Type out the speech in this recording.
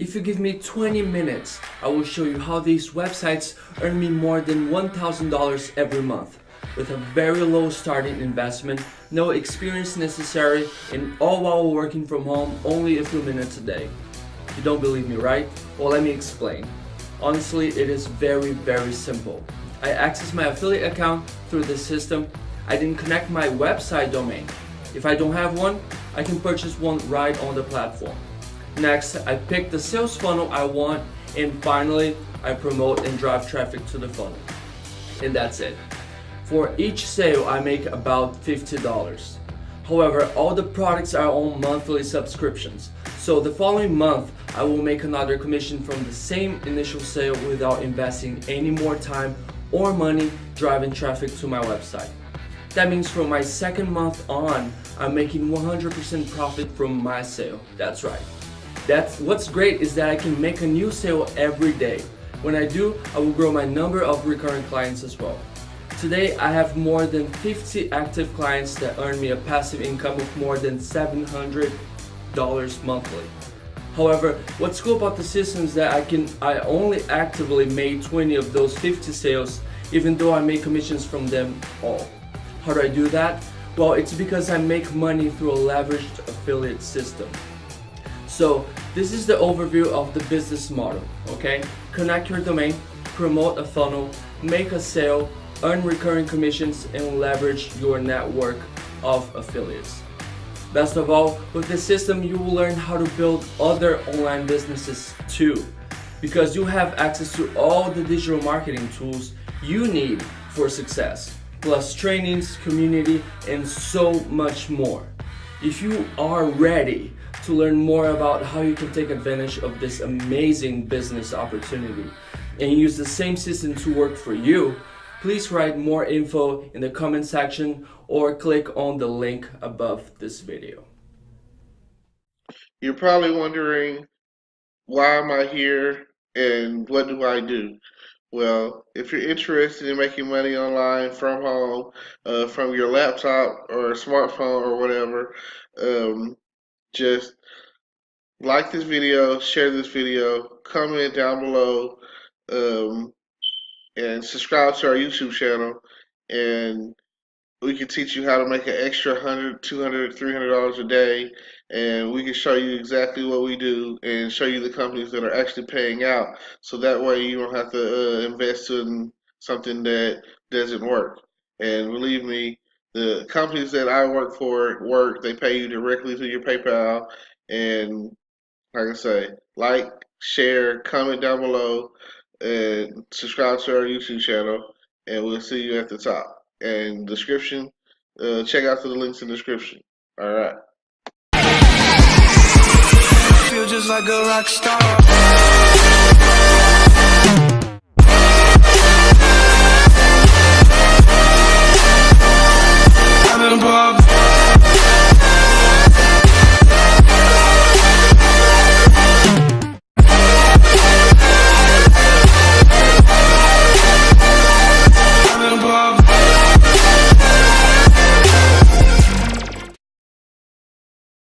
If you give me 20 minutes, I will show you how these websites earn me more than $1,000 every month with a very low starting investment, no experience necessary, and all while working from home only a few minutes a day. You don't believe me, right? Well, let me explain. Honestly, it is very simple. I access my affiliate account through the system. I didn't connect my website domain. If I don't have one, I can purchase one right on the platform. Next, I pick the sales funnel I want, and finally, I promote and drive traffic to the funnel. And that's it. For each sale, I make about $50. However, all the products are on monthly subscriptions. So the following month, I will make another commission from the same initial sale without investing any more time or money driving traffic to my website. That means from my second month on, I'm making 100% profit from my sale. That's right. What's great is that I can make a new sale every day. When I do, I will grow my number of recurring clients as well. Today, I have more than 50 active clients that earn me a passive income of more than $700 monthly. However, what's cool about the system is that I only actively made 20 of those 50 sales, even though I make commissions from them all. How do I do that? Well, it's because I make money through a leveraged affiliate system. So this is the overview of the business model, okay? Connect your domain, promote a funnel, make a sale, earn recurring commissions, and leverage your network of affiliates. Best of all, with this system, you will learn how to build other online businesses too, because you have access to all the digital marketing tools you need for success, plus trainings, community, and so much more. If you are ready to learn more about how you can take advantage of this amazing business opportunity and use the same system to work for you, please write more info in the comment section or click on the link above this video. You're probably wondering, why am I here and what do I do? Well, if you're interested in making money online from home, from your laptop or smartphone or whatever, just like this video, share this video, comment down below, um, and subscribe to our YouTube channel, and we can teach you how to make an extra $100, $200, $300 a day, and we can show you exactly what we do and show you the companies that are actually paying out, so that way you don't have to invest in something that doesn't work. And believe me, the companies that I work for they pay you directly to your PayPal, and like I say, like, share, comment down below, and subscribe to our YouTube channel, and we'll see you at the top. And description, check out the links in the description. All right. Feel just like a rock star.